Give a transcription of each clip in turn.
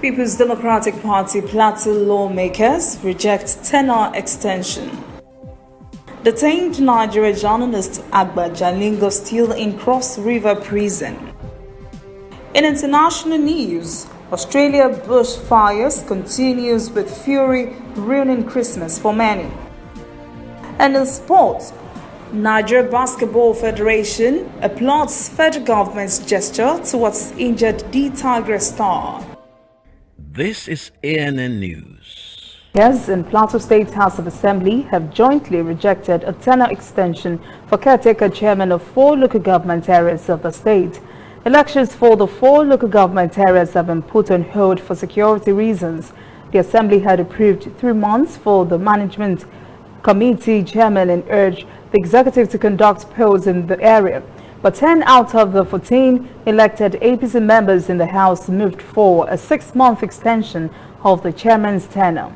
People's Democratic Party Plateau lawmakers reject tenure extension. Detained Nigerian journalist Agba Jalingo still in Cross River prison. In international news, Australia bushfires continues with fury, ruining Christmas for many. And in sports, Nigeria Basketball Federation applauds federal government's gesture towards injured D-Tiger star. This is ANN News. Yes, in Plateau State House of Assembly have jointly rejected a tenure extension for caretaker chairman of 4 local government areas of the state. Elections for the 4 local government areas have been put on hold for security reasons. The Assembly had approved 3 months for the management committee chairman and urged the executive to conduct polls in the area. But 10 out of the 14 elected APC members in the House moved for a 6-month extension of the chairman's tenure.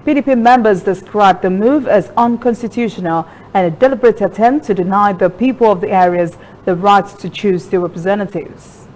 PDP members described the move as unconstitutional and a deliberate attempt to deny the people of the areas the right to choose their representatives.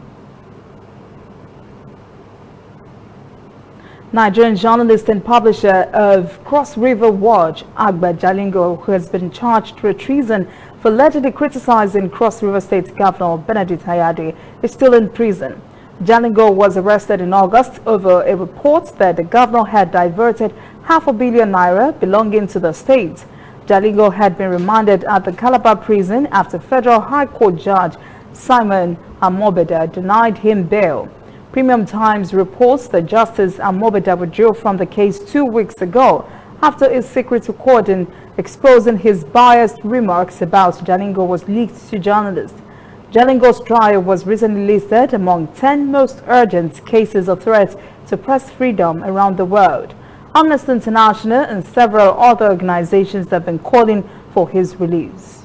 Nigerian journalist and publisher of Cross River Watch, Agba Jalingo, who has been charged with treason for allegedly criticizing Cross River State Governor Benedict Ayade, is still in prison. Jalingo was arrested in August over a report that the governor had diverted ₹500 million belonging to the state. Jalingo had been remanded at the Calabar prison after Federal High Court Judge Simon Amobeda denied him bail. Premium Times reports that Justice Amobeda withdrew from the case 2 weeks ago after a secret recording exposing his biased remarks about Jalingo was leaked to journalists. Jalingo's trial was recently listed among 10 most urgent cases of threats to press freedom around the world. Amnesty International and several other organizations have been calling for his release.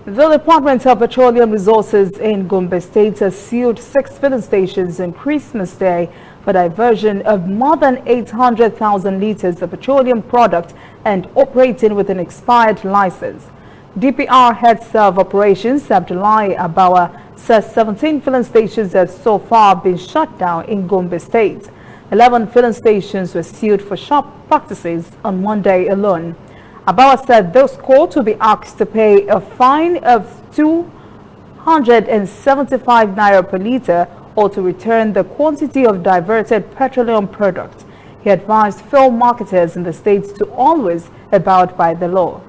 The Department of Petroleum Resources in Gombe State has sealed 6 filling stations on Christmas Day for diversion of more than 800,000 liters of petroleum product and operating with an expired license. DPR Head of Operations Abdullahi Abawa says 17 filling stations have so far been shut down in Gombe State. 11 filling stations were sealed for sharp practices on Monday alone. Abawa said those caught will be asked to pay a fine of 275 naira per liter or to return the quantity of diverted petroleum product. He advised fuel marketers in the state to always abide by the law.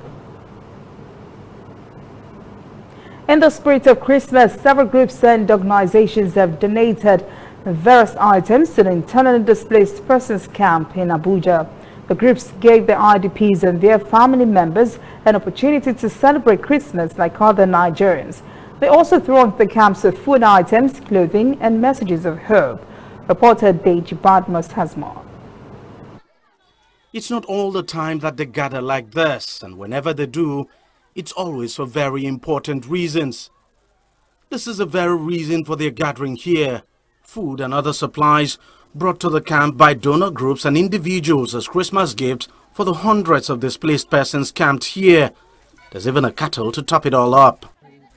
In the spirit of Christmas, several groups and organizations have donated various items to the internally displaced persons camp in Abuja. The groups gave the IDPs and their family members an opportunity to celebrate Christmas like other Nigerians. They also thronged the camps with food items, clothing, and messages of hope. Reporter Deji Badmus has more. It's not all the time that they gather like this, and whenever they do, it's always for very important reasons. This is the very reason for their gathering here. Food and other supplies brought to the camp by donor groups and individuals as Christmas gifts for the hundreds of displaced persons camped here. There's even a kettle to top it all up.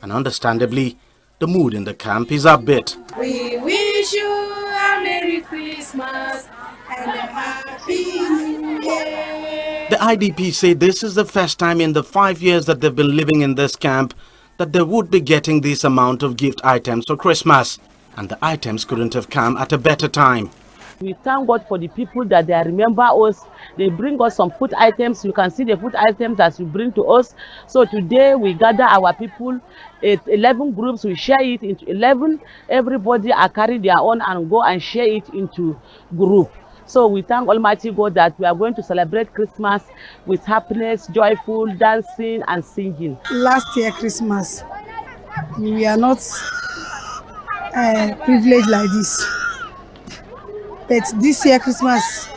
And understandably, the mood in the camp is upbeat. We wish you a Merry Christmas and a Happy New Year. The IDPs say this is the first time in the 5 years that they've been living in this camp that they would be getting this amount of gift items for Christmas. And the items couldn't have come at a better time. We thank God for the people that they remember us. They bring us some food items. You can see the food items that you bring to us. So today we gather our people, 11 groups. We share it into 11. Everybody are carrying their own and go and share it into group. So we thank Almighty God that we are going to celebrate Christmas with happiness, joyful, dancing and singing. Last year Christmas, we are not privileged like this. But this year Christmas,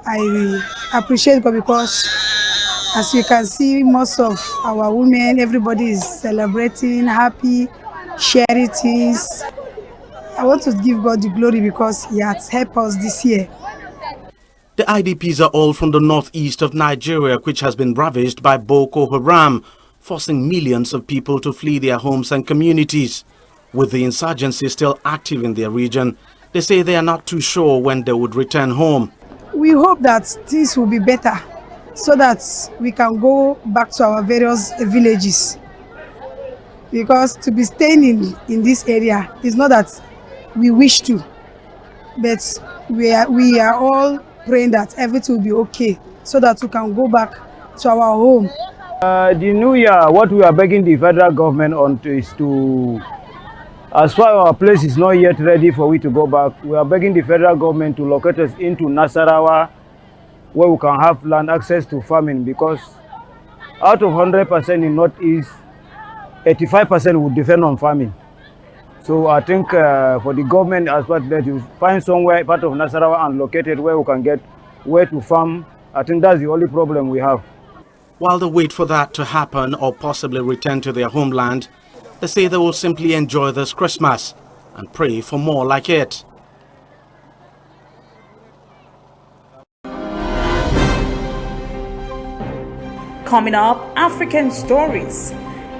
I appreciate God because as you can see, most of our women, everybody is celebrating, happy, sharing things. I want to give God the glory because He has helped us this year. The IDPs are all from the northeast of Nigeria, which has been ravaged by Boko Haram, forcing millions of people to flee their homes and communities. With the insurgency still active in their region, They say they are not too sure when they would return home. We hope that things will be better so that we can go back to our various villages. Because to be staying in this area is not that we wish to, but we are all praying that everything will be okay so that we can go back to our home. The new year, what we are begging the federal government on is to, as far as our place is not yet ready for we to go back, we are begging the federal government to locate us into Nasarawa, where we can have land access to farming, because out of 100% in Northeast, 85% would depend on farming. So I think for the government as well, that you find somewhere part of Nasarawa and locate it where we can get where to farm. I think that's the only problem we have. While they wait for that to happen or possibly return to their homeland, they say they will simply enjoy this Christmas and pray for more like it. Coming up, African stories.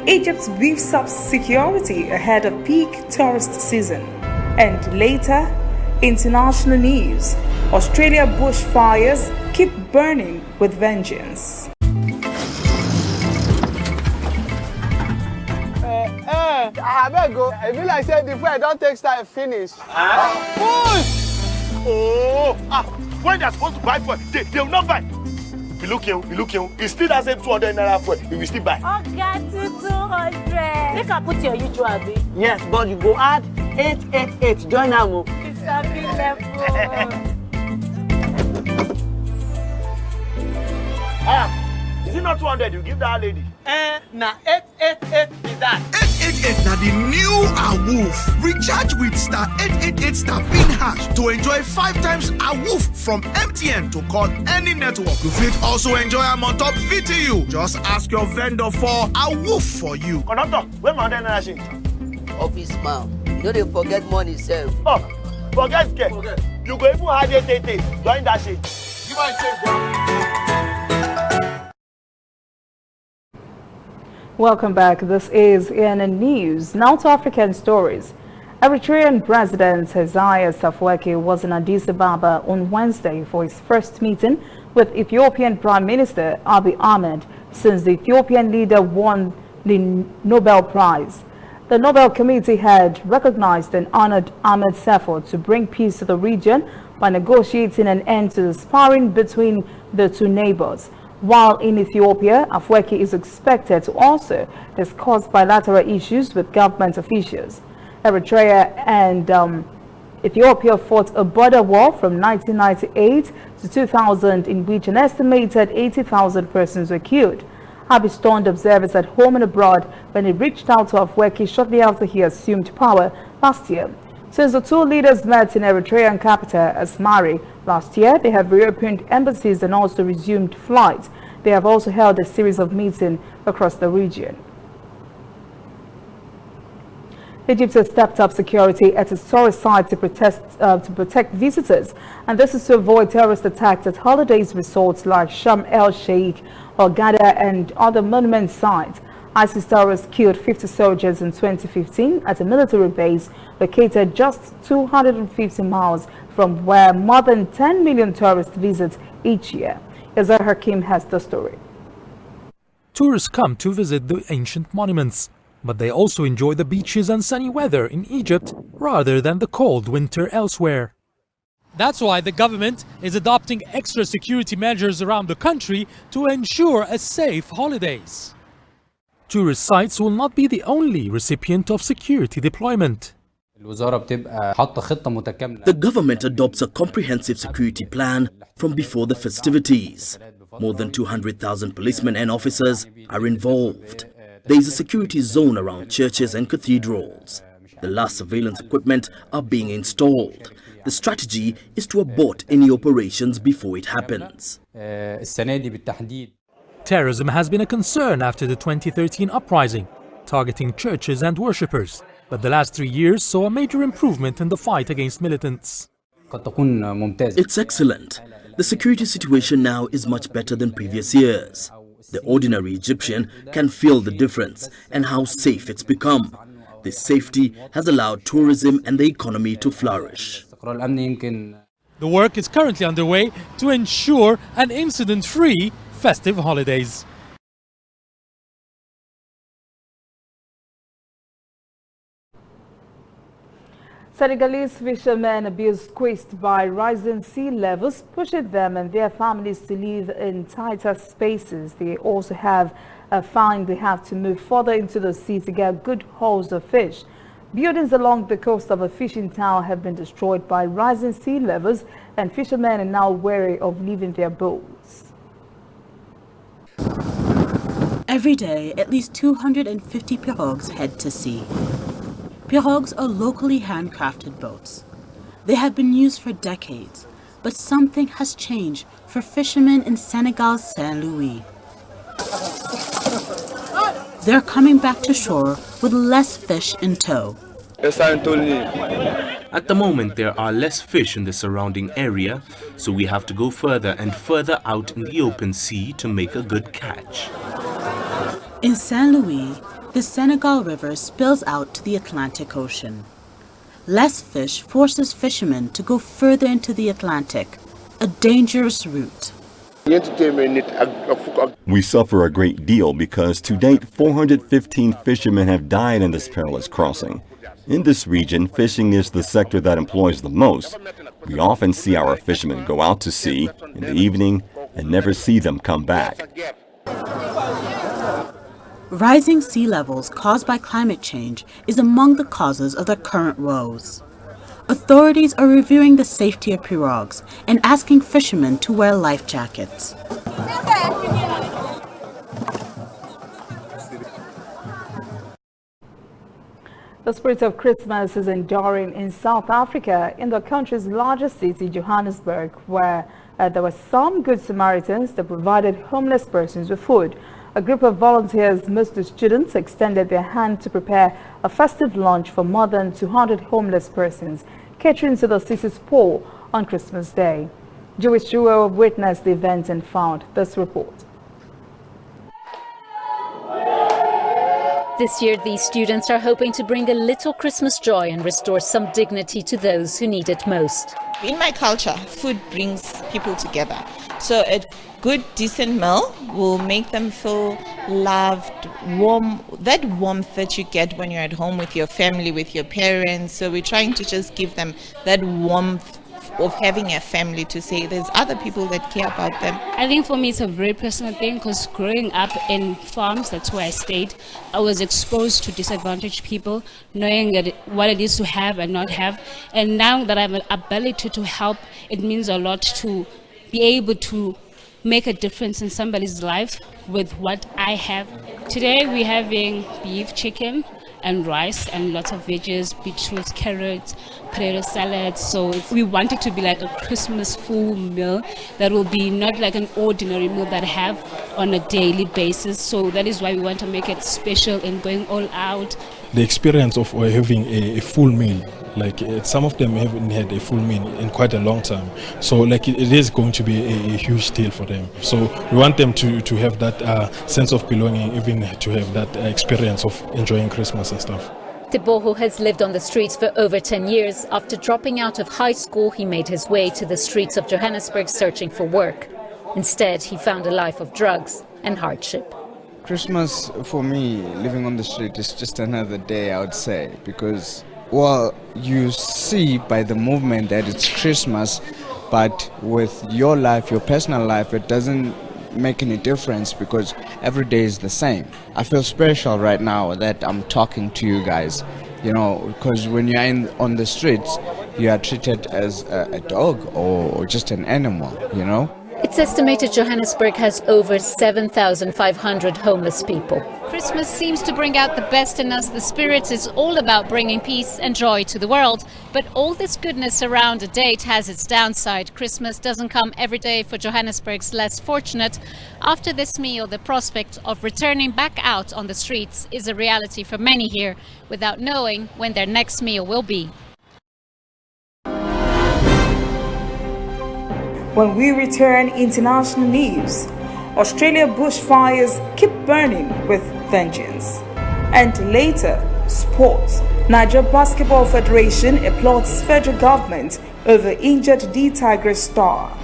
Egypt beefs up security ahead of peak tourist season. And later, international news. Australia bushfires keep burning with vengeance. I go. I feel like saying the food don't take time finish. When they're supposed to buy food, they will not buy. We look here. It's still the same 200 naira food. We will still buy. Oh, get to 200. They can put your usual bill. Yes, but you go add 888. Join them. It's a big level. Is it not 200 you give that lady? Now 888 is that. 888 now the new AWOOF. Recharge with star 888 star pin hash to enjoy 5 times AWOOF from MTN to call any network. You fit also enjoy am on top VTU. Just ask your vendor for AWOOF for you. Conductor, where my naira change? Office man, you know they forget money self. Oh, forget. You go even hide 888. Join that shit. Give my change, bro. Welcome back. This is ENN News. Now to African stories. Eritrean President Isaias Afwerki was in Addis Ababa on Wednesday for his first meeting with Ethiopian Prime Minister Abiy Ahmed since the Ethiopian leader won the Nobel Prize. The Nobel Committee had recognized and honored Ahmed's effort to bring peace to the region by negotiating an end to the sparring between the two neighbors. While in Ethiopia, Afwerki is expected to also discuss bilateral issues with government officials. Eritrea and Ethiopia fought a border war from 1998 to 2000 in which an estimated 80,000 persons were killed. Abiy stunned observers at home and abroad when he reached out to Afwerki shortly after he assumed power last year. Since the two leaders met in Eritrean capital Asmara last year, they have reopened embassies and also resumed flights. They have also held a series of meetings across the region. Egypt has stepped up security at its tourist site to protect visitors, and this is to avoid terrorist attacks at holidays resorts like Sharm el-Sheikh, Hurghada, and other monument sites. ISIS terrorists killed 50 soldiers in 2015 at a military base located just 250 miles from where more than 10 million tourists visit each year. Yazar Hakim has the story. Tourists come to visit the ancient monuments, but they also enjoy the beaches and sunny weather in Egypt rather than the cold winter elsewhere. That's why the government is adopting extra security measures around the country to ensure a safe holidays. Tourist sites will not be the only recipient of security deployment. The government adopts a comprehensive security plan from before the festivities. More than 200,000 policemen and officers are involved. There is a security zone around churches and cathedrals. The last surveillance equipment are being installed. The strategy is to abort any operations before it happens. Terrorism has been a concern after the 2013 uprising, targeting churches and worshippers. But the last 3 years saw a major improvement in the fight against militants. It's excellent. The security situation now is much better than previous years. The ordinary Egyptian can feel the difference and how safe it's become. This safety has allowed tourism and the economy to flourish. The work is currently underway to ensure an incident-free festive holidays. Senegalese fishermen appear squeezed by rising sea levels, pushing them and their families to live in tighter spaces. They also have found they have to move further into the sea to get good hauls of fish. Buildings along the coast of a fishing town have been destroyed by rising sea levels, and fishermen are now wary of leaving their boats. Every day, at least 250 pirogues head to sea. Pirogues are locally handcrafted boats. They have been used for decades, but something has changed for fishermen in Senegal's Saint-Louis. They're coming back to shore with less fish in tow. At the moment, there are less fish in the surrounding area, so we have to go further and further out in the open sea to make a good catch. In Saint-Louis, the Senegal River spills out to the Atlantic Ocean. Less fish forces fishermen to go further into the Atlantic, a dangerous route. We suffer a great deal because to date 415 fishermen have died in this perilous crossing. In this region, fishing is the sector that employs the most. We often see our fishermen go out to sea in the evening and never see them come back. Rising sea levels caused by climate change is among the causes of the current woes. Authorities are reviewing the safety of pirogues and asking fishermen to wear life jackets. The spirit of Christmas is enduring in South Africa, in the country's largest city, Johannesburg, where there were some good Samaritans that provided homeless persons with food. A group of volunteers, mostly students, extended their hand to prepare a festive lunch for more than 200 homeless persons, catering to the city's poor on Christmas Day. Jewish Jewel witnessed the event and found this report. This year, these students are hoping to bring a little Christmas joy and restore some dignity to those who need it most. In my culture, food brings people together. So a good, decent meal will make them feel loved, warm, that warmth that you get when you're at home with your family, with your parents. So we're trying to just give them that warmth of having a family, to say there's other people that care about them. I think for me it's a very personal thing, because growing up in farms, that's where I stayed, I was exposed to disadvantaged people, knowing that what it is to have and not have. And now that I have an ability to help, it means a lot to be able to make a difference in somebody's life with what I have. Today we're having beef, chicken and rice and lots of veggies, beetroot, carrots, potato salad. So we want it to be like a Christmas full meal that will be not like an ordinary meal that I have on a daily basis. So that is why we want to make it special and going all out. The experience of having a full meal, like some of them haven't had a full meal in quite a long time, so like it is going to be a huge deal for them. So we want them to have that sense of belonging, even to have that experience of enjoying Christmas and stuff. Teboho has lived on the streets for over 10 years. After dropping out of high school, he made his way to the streets of Johannesburg searching for work. Instead, he found a life of drugs and hardship. Christmas for me, living on the street, is just another day, I would say, because, well, you see by the movement that it's Christmas, but with your life, your personal life, it doesn't make any difference because every day is the same. I feel special right now that I'm talking to you guys, you know, because when you're on the streets, you are treated as a dog or just an animal, you know. It's estimated Johannesburg has over 7,500 homeless people. Christmas seems to bring out the best in us. The spirit is all about bringing peace and joy to the world. But all this goodness around a date has its downside. Christmas doesn't come every day for Johannesburg's less fortunate. After this meal, the prospect of returning back out on the streets is a reality for many here, without knowing when their next meal will be. When we return, international news. Australia bushfires keep burning with vengeance. And later, Sports. Niger Basketball Federation applauds federal government over injured D-Tiger star.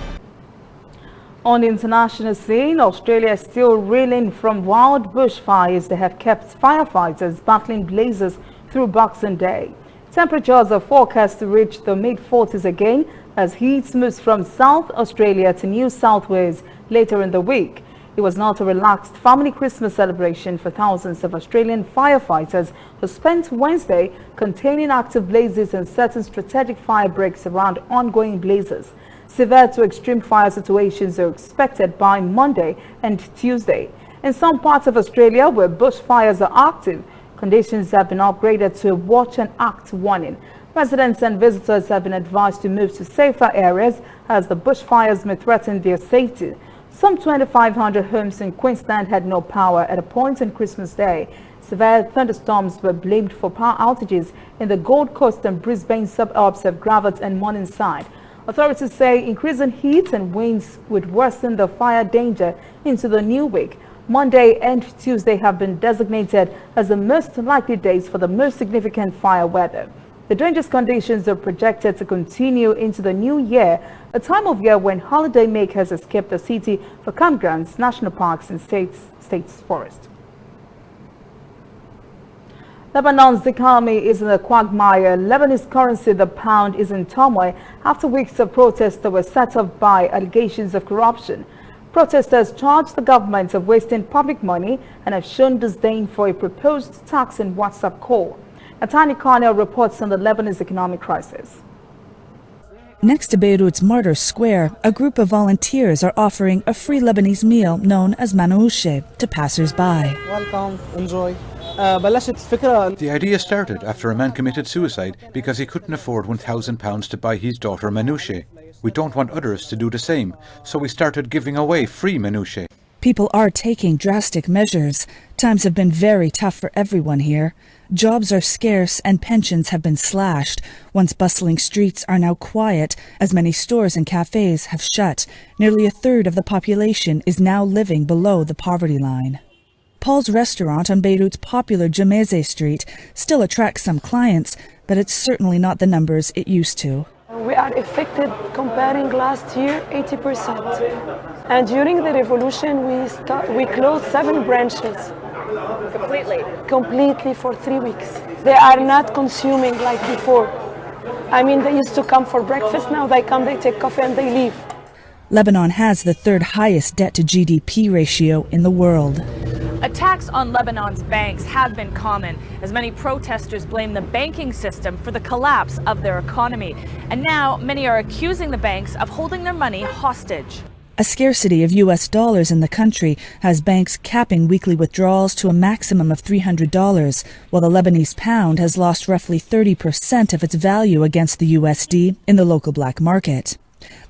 On the international scene, Australia is still reeling from wild bushfires that have kept firefighters battling blazes through Boxing Day. Temperatures are forecast to reach the mid-40s again as heat moves from South Australia to New South Wales later in the week. It was not a relaxed family Christmas celebration for thousands of Australian firefighters who spent Wednesday containing active blazes and certain strategic fire breaks around ongoing blazes. Severe to extreme fire situations are expected by Monday and Tuesday. In some parts of Australia where bushfires are active, conditions have been upgraded to a watch and act warning. Residents and visitors have been advised to move to safer areas as the bushfires may threaten their safety. Some 2,500 homes in Queensland had no power at a point on Christmas Day. Severe thunderstorms were blamed for power outages in the Gold Coast and Brisbane suburbs of Gravett and Morningside. Authorities say increasing heat and winds would worsen the fire danger into the new week. Monday and Tuesday have been designated as the most likely days for the most significant fire weather. The dangerous conditions are projected to continue into the new year, a time of year when holidaymakers escape the city for campgrounds, national parks and states forests. Lebanon's economy is in a quagmire. Lebanese currency, the pound, is in turmoil after weeks of protests that were set off by allegations of corruption. Protesters charged the government of wasting public money and have shown disdain for a proposed tax and WhatsApp call. Atani Cornell reports on the Lebanese economic crisis. Next to Beirut's Martyrs Square, a group of volunteers are offering a free Lebanese meal known as manouche to passers-by. Welcome, enjoy. The idea started after a man committed suicide because he couldn't afford £1,000 to buy his daughter manouche. We don't want others to do the same, so we started giving away free manouche. People are taking drastic measures. Times have been very tough for everyone here. Jobs are scarce and pensions have been slashed. Once bustling streets are now quiet, as many stores and cafes have shut. Nearly a third of the population is now living below the poverty line. Paul's restaurant on Beirut's popular Jameze Street still attracts some clients, but it's certainly not the numbers it used to. We are affected comparing last year 80%. And during the revolution we closed 7 branches. Completely for 3 weeks. They are not consuming like before. I mean, they used to come for breakfast, now they come, they take coffee and they leave. Lebanon has the third highest debt to GDP ratio in the world. Attacks on Lebanon's banks have been common, as many protesters blame the banking system for the collapse of their economy. And now many are accusing the banks of holding their money hostage. A scarcity of US dollars in the country has banks capping weekly withdrawals to a maximum of $300, while the Lebanese pound has lost roughly 30% of its value against the USD in the local black market.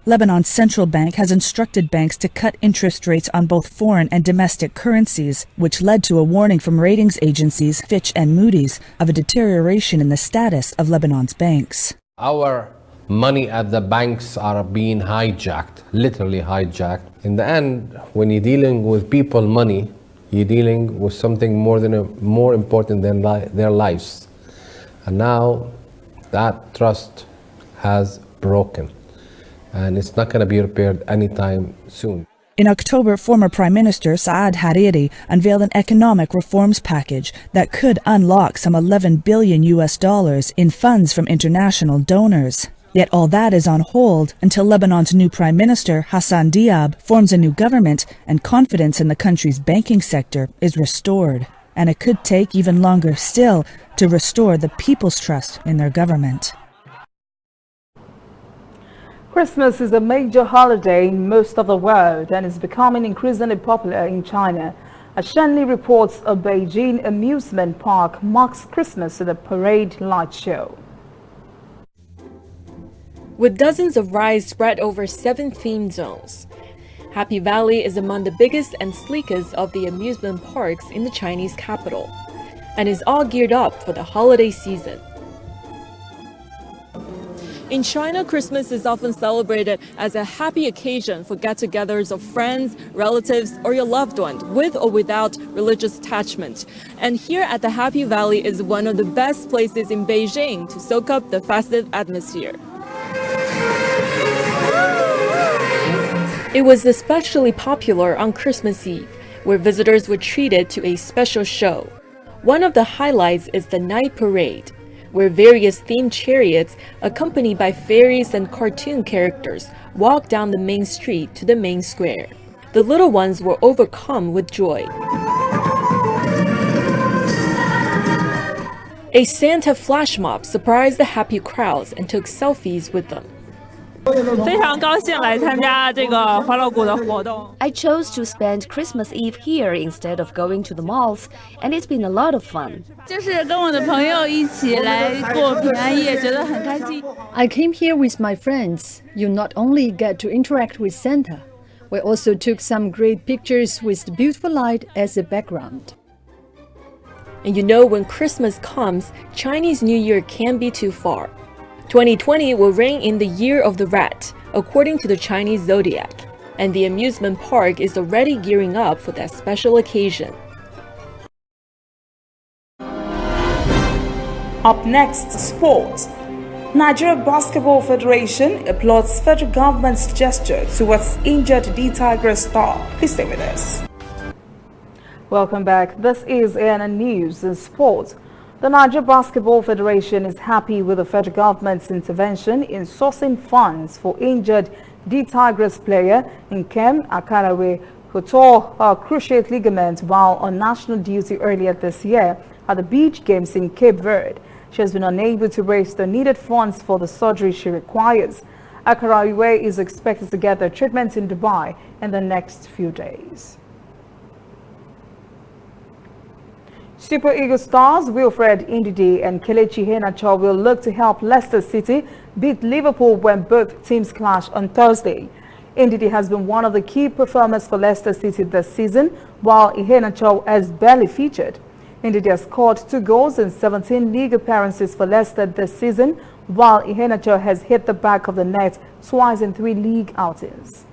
Lebanon's central bank has instructed banks to cut interest rates on both foreign and domestic currencies, which led to a warning from ratings agencies Fitch and Moody's of a deterioration in the status of Lebanon's banks. Our money at the banks are being hijacked, literally hijacked. In the end, when you're dealing with people money, you're dealing with something more important than their lives. And now that trust has broken. And it's not going to be repaired anytime soon. In October, former Prime Minister Saad Hariri unveiled an economic reforms package that could unlock some $11 billion in funds from international donors. Yet all that is on hold until Lebanon's new Prime Minister, Hassan Diab, forms a new government and confidence in the country's banking sector is restored. And it could take even longer still to restore the people's trust in their government. Christmas is a major holiday in most of the world and is becoming increasingly popular in China. As Shenli reports, a Beijing amusement park marks Christmas with a parade light show. With dozens of rides spread over 7 theme zones, Happy Valley is among the biggest and sleekest of the amusement parks in the Chinese capital and is all geared up for the holiday season. In China, Christmas is often celebrated as a happy occasion for get-togethers of friends, relatives, or your loved one, with or without religious attachment. And here at the Happy Valley is one of the best places in Beijing to soak up the festive atmosphere. It was especially popular on Christmas Eve, where visitors were treated to a special show. One of the highlights is the night parade, where various themed chariots, accompanied by fairies and cartoon characters, walk down the main street to the main square. The little ones were overcome with joy. A Santa flash mob surprised the happy crowds and took selfies with them. I chose to spend Christmas Eve here instead of going to the malls, and it's been a lot of fun. I came here with my friends. You not only get to interact with Santa, we also took some great pictures with the beautiful light as a background. And you know, when Christmas comes, Chinese New Year can't be too far. 2020 will reign in the Year of the Rat, according to the Chinese zodiac, and the amusement park is already gearing up for that special occasion. Up next, sports. Nigeria Basketball Federation applauds federal government's gesture towards injured D-Tiger star. Please stay with us. Welcome back. This is ANN News and Sports. The Nigeria Basketball Federation is happy with the federal government's intervention in sourcing funds for injured D-Tigers player Nkem Akarawe, who tore a cruciate ligament while on national duty earlier this year at the beach games in Cape Verde. She has been unable to raise the needed funds for the surgery she requires. Akarawe is expected to get the treatment in Dubai in the next few days. Super Eagles stars Wilfred Ndidi and Kelechi Iheanacho will look to help Leicester City beat Liverpool when both teams clash on Thursday. Ndidi has been one of the key performers for Leicester City this season, while Iheanacho has barely featured. Ndidi has scored 2 goals in 17 league appearances for Leicester this season, while Iheanacho has hit the back of the net twice in 3 league outings.